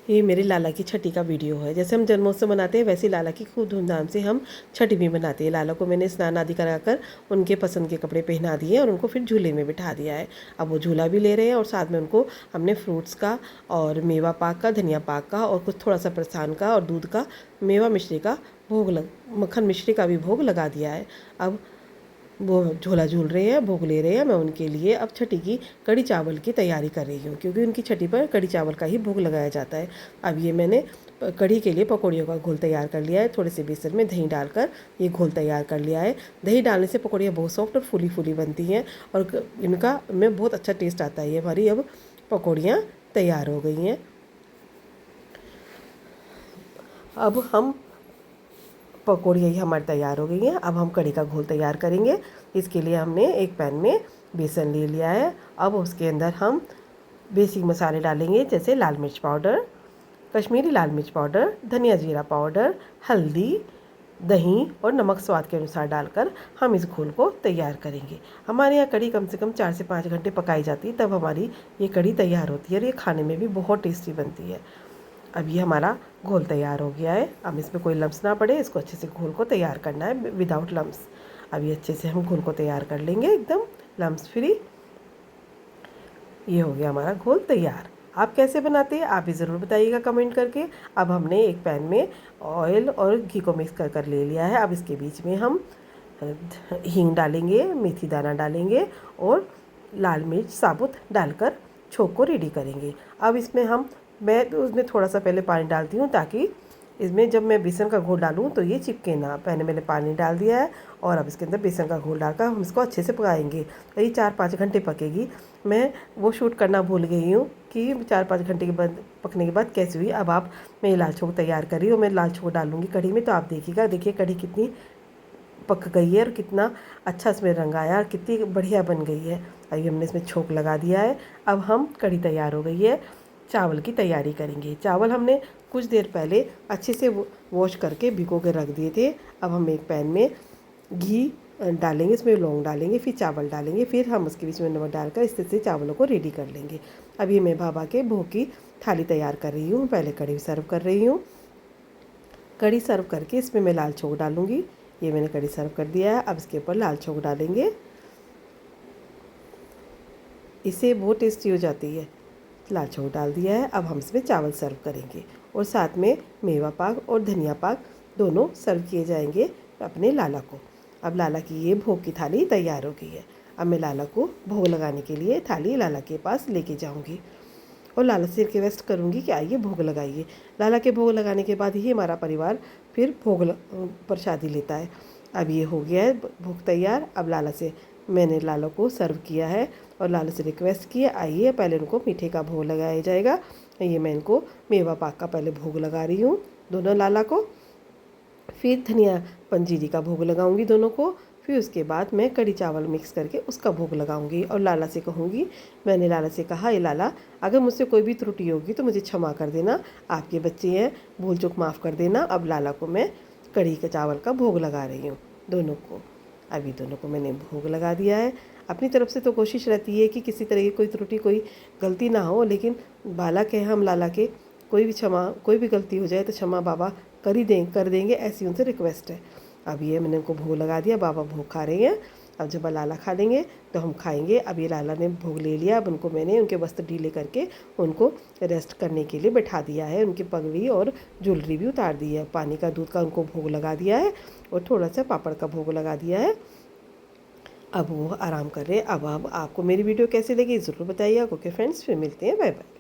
ये मेरे लाला की छठी का वीडियो है। जैसे हम जन्मोत्सव मनाते हैं वैसे लाला की खूब धूमधाम से हम छठी भी मनाते हैं। लाला को मैंने स्नान आदि कराकर उनके पसंद के कपड़े पहना दिए और उनको फिर झूले में बिठा दिया है। अब वो झूला भी ले रहे हैं और साथ में उनको हमने फ्रूट्स का और मेवा पाक का, धनिया पाक का और कुछ थोड़ा सा प्रस्थान का और दूध का, मेवा मिश्री का मक्खन मिश्री का भी भोग लगा दिया है। अब वो झोला झूल रहे हैं, भोग ले रहे हैं। मैं उनके लिए अब छठी की कढ़ी चावल की तैयारी कर रही हूँ, क्योंकि उनकी छठी पर कढ़ी चावल का ही भोग लगाया जाता है। अब ये मैंने कढ़ी के लिए पकौड़ियों का घोल तैयार कर लिया है। थोड़े से बेसन में दही डालकर ये घोल तैयार कर लिया है। दही डालने से पकौड़ियाँ बहुत सॉफ्ट और फूली फूली बनती हैं और इनका में बहुत अच्छा टेस्ट आता है। ये हमारी अब पकौड़ियाँ तैयार हो गई हैं। अब हम पकौड़ियाँ ही हमारी तैयार हो गई हैं। अब हम कढ़ी का घोल तैयार करेंगे। इसके लिए हमने एक पैन में बेसन ले लिया है। अब उसके अंदर हम बेसिक मसाले डालेंगे, जैसे लाल मिर्च पाउडर, कश्मीरी लाल मिर्च पाउडर, धनिया जीरा पाउडर, हल्दी, दही और नमक स्वाद के अनुसार डालकर हम इस घोल को तैयार करेंगे। हमारे यहाँ कढ़ी कम से कम 4 से 5 घंटे पकाई जाती है, तब हमारी ये कढ़ी तैयार होती है और ये खाने में भी बहुत टेस्टी बनती है। अब ये हमारा घोल तैयार हो गया है। अब इसमें कोई लम्स ना पड़े, इसको अच्छे से घोल को तैयार करना है विदाउट लम्स। अब ये अच्छे से हम घोल को तैयार कर लेंगे, एकदम लम्स फ्री। ये हो गया हमारा घोल तैयार। आप कैसे बनाते हैं आप भी ज़रूर बताइएगा कमेंट करके। अब हमने एक पैन में ऑयल और घी को मिक्स कर ले लिया है। अब इसके बीच में हम हींग डालेंगे, मेथी दाना डालेंगे और लाल मिर्च साबुत डालकर छोंक को रेडी करेंगे। अब इसमें मैं तो उसमें थोड़ा सा पहले पानी डालती हूँ, ताकि इसमें जब मैं बेसन का घोल डालूँ तो ये चिपके ना। पहले मैंने पानी डाल दिया है और अब इसके अंदर बेसन का घोल डालकर हम इसको अच्छे से पकाएंगे। करीब 4-5 घंटे पकेगी। मैं वो शूट करना भूल गई हूँ कि 4-5 घंटे के बाद पकने के बाद कैसी हुई। अब मैं लाल छोंक तैयार कर रही हूँ। मैं लाल छोंक डालूँगी कढ़ी में, तो आप देखिएगा, देखिए कढ़ी कितनी पक गई है और कितना अच्छा इसमें रंग आया और कितनी बढ़िया बन गई है। अभी हमने इसमें छोंक लगा दिया है। अब हम कढ़ी तैयार हो गई है। चावल की तैयारी करेंगे। चावल हमने कुछ देर पहले अच्छे से वॉश करके भिगो के रख दिए थे। अब हम एक पैन में घी डालेंगे, इसमें लौंग डालेंगे, फिर चावल डालेंगे, फिर हम उसके बीच में नमक डालकर इस तरह से चावलों को रेडी कर लेंगे। अभी मैं भाभा के भोग की थाली तैयार कर रही हूँ। पहले कढ़ी सर्व कर रही हूँ। कढ़ी सर्व करके इसमें मैं लाल छोंक डालूँगी। ये मैंने कढ़ी सर्व कर दिया है। अब इसके ऊपर लाल छोंक डालेंगे, इससे बहुत टेस्टी हो जाती है। लाल छोंक डाल दिया है। अब हम इसमें चावल सर्व करेंगे और साथ में मेवा पाक और धनिया पाक दोनों सर्व किए जाएंगे अपने लाला को। अब लाला की ये भोग की थाली तैयार हो गई है। अब मैं लाला को भोग लगाने के लिए थाली लाला के पास लेके जाऊंगी और लाला से रिक्वेस्ट करूंगी कि आइए भोग लगाइए। लाला के भोग लगाने के बाद ही हमारा परिवार फिर प्रसादी लेता है। अब ये हो गया है भोग तैयार। अब मैंने लाला को सर्व किया है और लाला से रिक्वेस्ट किया, आइए पहले उनको मीठे का भोग लगाया जाएगा। ये मैं इनको मेवा पाक का पहले भोग लगा रही हूँ दोनों लाला को, फिर धनिया पंजीरी का भोग लगाऊंगी दोनों को, फिर उसके बाद मैं कढ़ी चावल मिक्स करके उसका भोग लगाऊंगी। और लाला से कहूँगी, मैंने लाला से कहा, ये लाला अगर मुझसे कोई भी त्रुटि होगी तो मुझे क्षमा कर देना, आपके बच्चे हैं, भूल चूक माफ़ कर देना। अब लाला को मैं कढ़ी के चावल का भोग लगा रही हूँ दोनों को। अभी दोनों को मैंने भोग लगा दिया है। अपनी तरफ से तो कोशिश रहती है कि किसी तरह की कोई त्रुटि, कोई गलती ना हो, लेकिन बालक है हम लाला के, कोई भी गलती हो जाए तो क्षमा बाबा कर देंगे, ऐसी उनसे रिक्वेस्ट है। अब ये मैंने उनको भोग लगा दिया। बाबा भोग खा रहे हैं अब जब लाला खा लेंगे तो हम खाएंगे। अब ये लाला ने भोग ले लिया। अब उनको मैंने उनके वस्त्र ढीले करके उनको रेस्ट करने के लिए बैठा दिया है। उनकी पगड़ी और ज्वेलरी भी उतार दी है। पानी का दूध का उनको भोग लगा दिया है और थोड़ा सा पापड़ का भोग लगा दिया है। अब वो आराम कर रहे हैं। अब आपको मेरी वीडियो कैसी लगी ज़रूर बताइएगा। ओके फ्रेंड्स, फिर मिलते हैं। Bye bye.